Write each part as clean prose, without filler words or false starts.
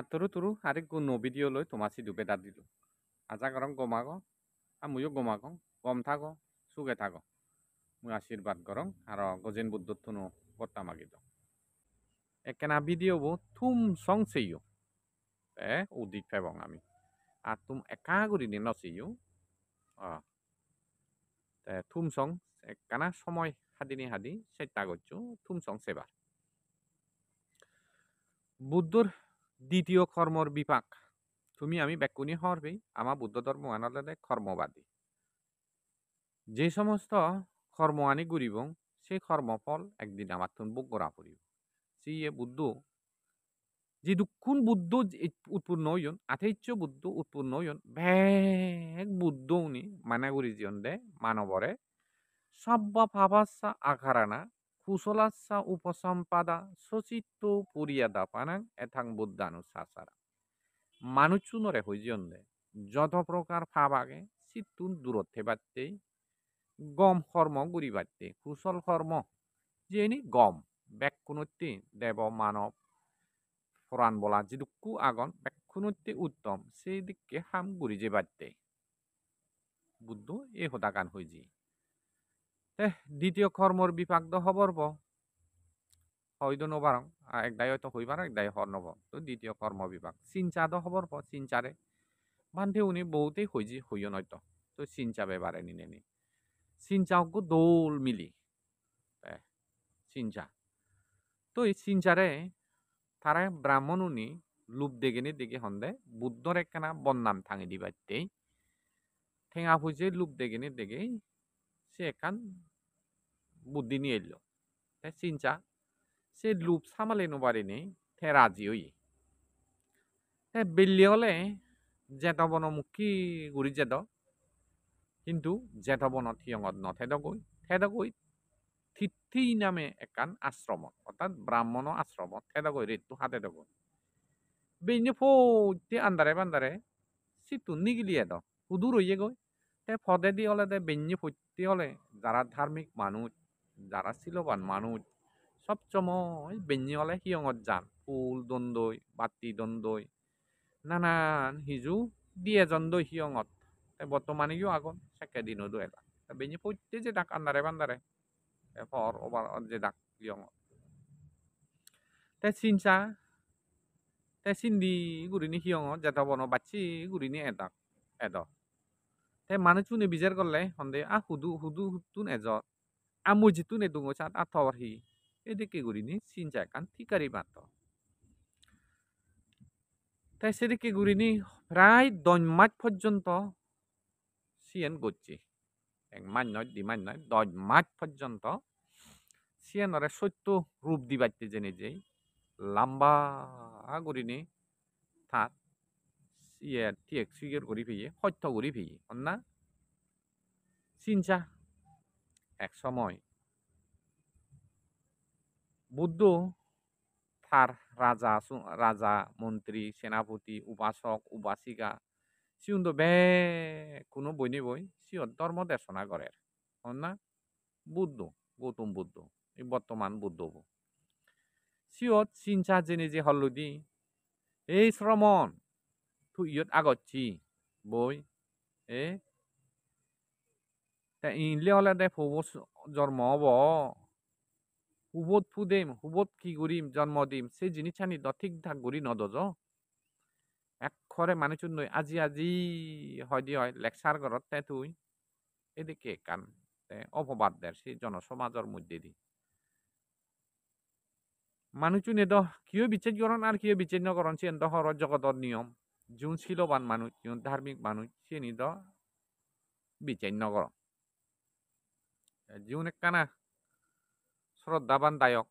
Turu hari kuno video loy tomasi dupe dadilu. Aja korong gomago, amuyo gomago, gom thago, suge thago. Mu আশীর্বাদ করং আর গজেন বুদ্ধ থুনো বর্তা মাগিদ একনা video বো থুম song সেইও উদিক ফেবং আমি আর তুম একা গুরি নি নসিও থুম সং একনা সময় হাদিনি হাদি সেটা গচ্ছু থুম সং সেবার বুদ্ধর দ্বিতীয় কর্মর বিপাক তুমি আমি বেকুনি হরবেই আমার বুদ্ধ ধর্ম আনলে কর্মবাদী যে সমস্ত কর্ম আনি গুরিবং সেই কর্মফল একদিন আমার তুন বুক গড়া পড়িব সিয়ে বুদ্ধ যে দুঃখুন বুদ্ধ উৎপন্ন হইন আথেচ্য বুদ্ধ উৎপন্ন হইন বেগ বুদ্ধ উনি মানাগুরি জিয়ন দে মানবরে সব্য ভাবাসা আকারানা কুশলাসা উপসম্পাদা সচিত্ত পুরিয়াদা পানাং এথাং বুদ্ধানুশাসারা মানুষুনরে হইজিয়ন দে যত প্রকার ভাবাগে সিতুন দূরত্বে বাড়তে গম কর্ম গুরি বাড়তে কুশল কর্ম যেনি গম ব্যাকুণতি দেব মানব পুরাণ বলা যেদুকু আগন ব্যাকুণতি উত্তম সেই দিককে হাম গুরি যে বাড়তে বুদ্ধ এ হতাকান হইজি দ্বিতীয় কর্মর বিপাক দ হবর ব হয়তো নবারং একদাই হয়তো হইবার একদাই হর নব তো দ্বিতীয় কর্ম বিপাক চিন্তা দ হবর ব চিন্তারে বান্ধে উনি বহুতেই হইজি হইও নয়তো তো চিন্তা বেবারে নিনে নি চিন্তাও দোল মিলি চিন্তা তো এই চিন্তারে তারা ব্রাহ্মণ উনি লুপ দেখে দেখে হন্দে বুদ্ধর একখানা বন্নাম থাঙি দিবাইতে ঠেঙা ফুজে লুপ দেখে সে একান বুদ্ধি নিয়ে এলো চিন্তা সে লুপ সামালে নোবারি নেই থে রাজি হই বেল্লি হলে জেত বনমুখী গুড়ি জেদ কিন্তু জেত বন থিয়ঙত থেদগৈ থিথি নামে একান আশ্রমত অর্থাৎ ব্রাহ্মণ আশ্রমত থেদগৈ রেতু হাতে দগৈ বেইনে ফতে আন্দারে সিটু নিগিলিয়ে দ হুদু রইয়ে গই তে ফদে দি হলে দে বেইনে ফতে হলে যারা ধার্মিক মানুষ যারা শিলবান মানুষ সবসময় বেইনে হলে হিয়ঙত যান ফুল দন্দই বাতি দন্দই নানান হিজু দিয়ে জন্দই হিয়ঙত বর্তমানে ইউ আগন সেকে দিনও দুয়েলা বেইনে ফতে যে ডাক আন্দারে বান্দারে ফর ওবার যে ডাক হিয়ঙত তে চিনচা তে চিন্দি গুরিনি হিয়ঙত যেটা বনো বাচ্চি গুরিনি এদ তে মানুষুনে বিচার করলে হন্দে হুদু হুতুন এজর আমু জিতুন এদুঙ চাত আথর হি এদিকে গুরিনি চিনচা কান ঠিকারি মাত্র তাই সেদিকে গুরিনি প্রায় 10 মাস পর্যন্ত সিয়েন গচ্ছি 1 মাস নয় 2 মাস নয় 10 মাস পর্যন্ত সিয়েনরে সত্য রূপ দিবাইতে জেনে যেই লম্বা গুরিনি থাক ইয়ে ঠিক সিগের করি ফিয়ে সত্য করি ফিয়ে না চিন্তা এক সময় বুদ্ধ তার রাজা মন্ত্রী সেনাপতি উপাসক উপাসিকা সিউন্দ বে কোনো বইনি বই সিও ধর্ম দেশনা করে না বুদ্ধ গৌতম বুদ্ধ এই বর্তমান বুদ্ধ সিওত চিন্তা জেনে যে হল্লুদি এই শ্রমণ তুই ইয়ত আগচ্ছি বই এ তা ইনলে হলে দে ফব জন্ম হব হুবত ফুদেম হুবত কি করিম জন্ম দিম সেই জিনিসখানি ঠিকঠাক করি নদজ একখরে মানুষ নই আজি হয় লেকচার ঘরত তে তুই এদিকে কান অপবাদ দের সেই জনসমাজের মধ্যে দি মানুষ নেদ কিয় বিচ্ছেদ করন আর কিয় বিচ্ছেদ নকরন সে হর জগতর নিয়ম যোন শিলবান মানুষ যোন ধার্মিক মানুষ সে নিদ বিচ্ছেদ নকর যোন একখানা শ্রদ্ধাবান দায়ক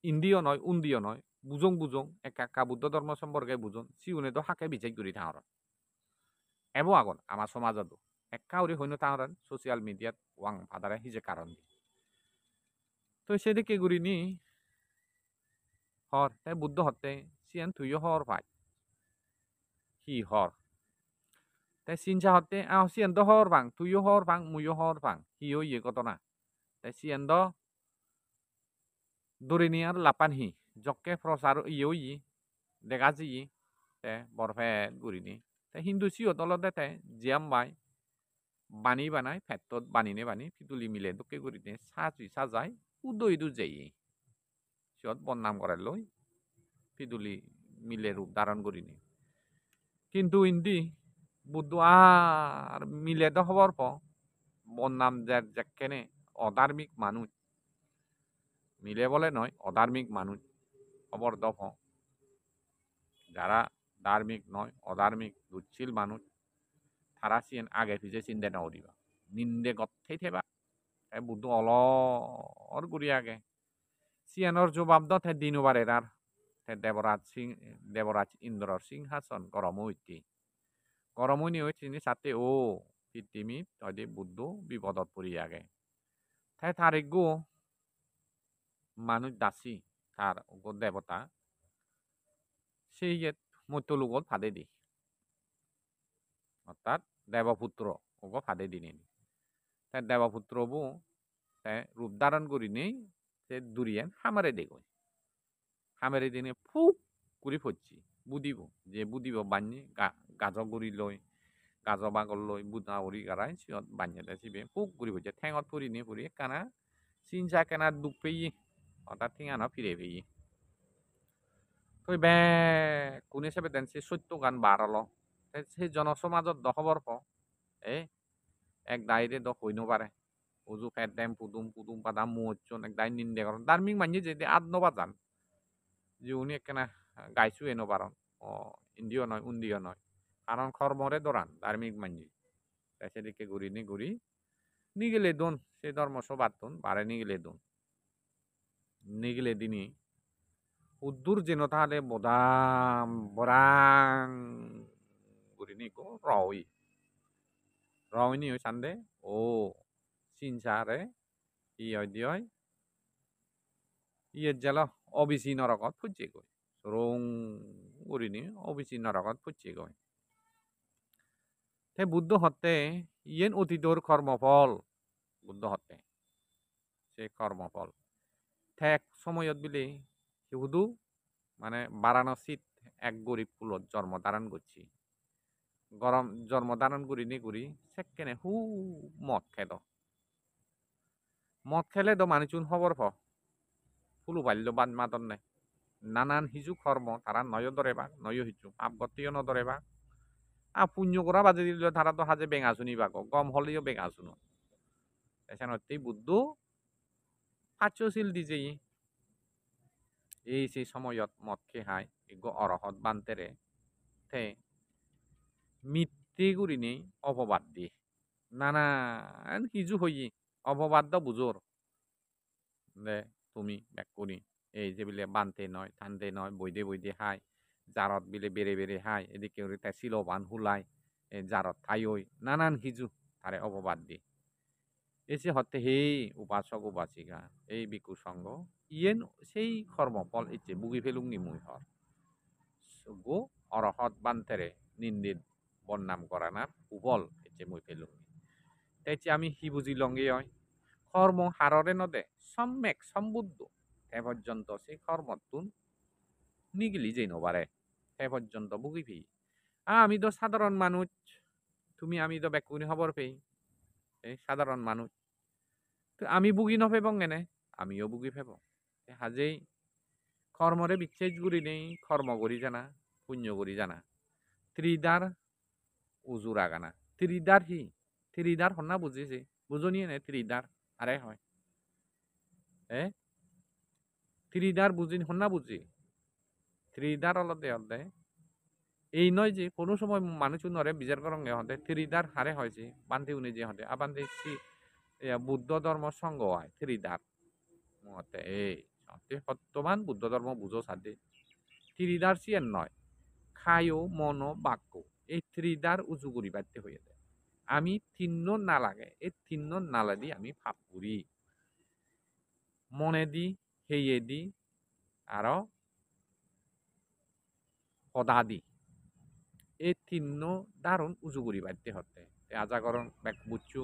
ইন্দিও নয় উন্দিও নয় বুজং একা বুদ্ধ ধর্ম সম্পর্কে বুঝন সিউনে তো হাকে বিচার করি থাকার এব আগন আমার সমাজত একা উড়ি হইনো থাকার সোশিয়াল মিডিয়াত ওয়াং ফাদারে হিজে কারণ দি তো সেদিকে গুড়িনি হর তাই বুদ্ধ হতে সিয়ান তুইও হর ভাই হি হর তাই চিন্তা হতে সিয়ান তো হর ভাং তুইও হর ভাং মুইও হর ভাং হিও ইয়ে কত না তাই সিয়ান তো দরিনিয়ার লাপান হি জকে প্রসার ইয়ে দেখা যাই বৰফেট গুৰিনি হিন্দু সিহঁত অলতে জিয়াম বাই বানি বানাই ফেটত বানিনে বানি ফিতুলি মিলে দকে গুৰিনে সাজাই উদয়দু যাই সিহঁত বদনাম কৰে লৈ ফিতুলি মিলে রূপ ধারণ করিনি কিন্তু ইন্দি বুদ্ধ আর মিলে তো হবার পর বদনাম যেখানে অধার্মিক মানুষ মিলে বলে নয় অধার্মিক মানুষ খবর দফ যারা ধার্মিক নয় অধার্মিক দুচ্ছিল মানুষ তারা সিন আগে পিছে চিন্তা নদিবা নিন্দে গথেই থেবা বুদ্ধ অলর গুড়ি আগে সিয়ানোর জবাব দ থে দিনুবারে আর দেবরাজ ইন্দ্রর সিংহাসন গরমই হয়েছিনি সাথে ও পৃথিবী তদে বুদ্ধ বিপদত পড়ি আগে তাই তারিগো মানুষ দাসী তার দেবতা সেই মত্যলুগত ফাঁদে দি অর্থাৎ দেবপুত্র ওগো ফাঁদে দিনে তাই দেবপুত্র বো তাই রূপ ধারণ করি নেই সে দুরিয়ান হামারে দেখই হামারে দিনে ফুক করে ফরছি বুদিব যে বুদিব বান্যে গাজ গুড়ি লই গাজ বাগল লই বুদা উড়ি গারাই সিয়ত বান্যে সিবে ফুক করে ফরছে ঠেঙত ফুরি নি ফুরি কানা চিনচা কেনা দুখ পেয়ে অর্থাৎ ঠিঙানো ফিরে পেয়ে বে কোনে চাবে দেন সে সত্য গান বাড়ালো সেই জনসমাজত দখবর প এক দায়রে দখ হইন পারে উজু ফেট ডেম পুদুম পাদাম মুচন এক দায় নিন্দে করেন ধার্মিক মানি যদি আদ নবাজান যে উনি একখানা গাইছু এনো পারন ইন্দিও নয় উন্দিও নয় কারণ কর্মরে দরান ধার্মিক মানি সেদিকে ঘুরি নিগেলে দোন সে ধর্ম সবাতুন বারে নিগেলে দোন নিগেলে দিনই উদ্দুর যেন তাহলে বোদাম বরাং গুরি নিকো রই নি সান্দে ও চিনসারে ইয় ইয়ে জেল অবিসি নরকত ফুচে গই রং গুরিনি অবিসি নরকত ফুচে গই তে বুদ্ধ হতে ইয়েন অতীতর কর্মফল বুদ্ধ হতে সে কর্মফল ঠেক সময়ত বিলে শুধু মানে বারাণসীত এক গরিব কুলত জন্ম ধারণ করছি গরম জন্ম ধারণ করি সেকেনে হু মদ খেলে তো মানুষুন খবর ফুলু বাল্য বাদ মাতন নাই নানান হিজু কর্ম তারা নয় ধরে বা নয় হিজু পাপ গতিও নধরে বা পুণ্য করা বাজে দিল তারা তো হাজে বেঙা শুনি বাক গম হলেও বেঙা শুনো এখানে বুদ্ধ পাচশীল দিছে এই সেই সময়ত মদ খেহাই এগো অরহত বান্তেরে থে মিথ্যে করি নেই অপবাদ দিয়ে নানান হিজু হই অপবাদ দ বুঝোর দে তুমি ব্যাক করি এই যে বিলে বানতে নয় থানতে নয় বইদে হাই জারত বিলে বেড়ে হাই এদিকে তাই শিলবান হুলাই জারত থাই ওই নানান হিজু তারে অপবাদ দিয়ে এসে হতে হেই উপাসক উপাসিকা এই বিকু সঙ্গ ইয়েন সেই কর্মফল ইচ্ছে বুগি ফেলুংনি মুই হর গো অরহত বান্তেরে নিন্দিত বন্নাম করানার উবল ইচ্ছে মুই ফেলুংনি তাই আমি হি বুঝি লঙ্গে হয় কর্ম হাররে নদে সম্যক সম্বুদ্ধ এ পর্যন্ত সেই কর্মতুন নিগিলি যেই নবারে এ পর্যন্ত বুগি ফি আমি তো সাধারণ মানুষ তুমি আমি তো ব্যাকুনি খবর পেই এই সাধারণ মানুষ তো আমি বুগি নফেবং এনে আমিও বুগি ফেব হাজেই কর্মরে বিচ্ছেদ গুড়ি নেই কর্ম করি জানা পুণ্য করি জানা ত্রিদার উজুরা গানা ত্রিদার হি ত্রিদার হন্না বুঝেছি বুঝনি নে ত্রিদার আরে হয় ত্রিদার বুঝি হন্না বুঝি ত্রিদার অলদে এই নয় যে কোনো সময় মানুষ নরে বিচার করঙ্গে হতে ত্রিদার হারে হয়েছে বান্ধে উনি যে হতে আবান্ধে বুদ্ধ ধর্ম সঙ্গ হয় ত্রিদার মতে এই সত্যবান বুদ্ধ ধর্ম বুঝো সাথে ত্রিদার সিয়ার নয় খায়ও মন বাক্য এই ত্রিদার উঁচু করি বাড়তে হয়ে যায় আমি তিন্ন না লাগে এই তিন্ন নালা দি আমি ভাব করি মনে দি হেয়ে দি আরো পদা দি এই তিন্ন দারুণ উঁচু করি বাড়তে হতে আজা করন ব্যাক বুঝছু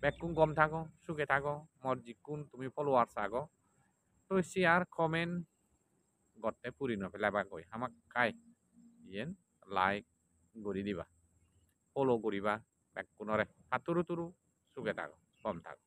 ব্যাকুন গম থাকো সুখে থাকো মর জিকুন তুমি ফলোয়ার্স আগো তো শেয়ার কমেন্ট গতে পুরি নফেলাবা কই আমাক কাই ইয়েন লাইক করে দিবা ফলো করিবা বেকুনরে হাতুরু তুরু সুখে থাকো কম থাকো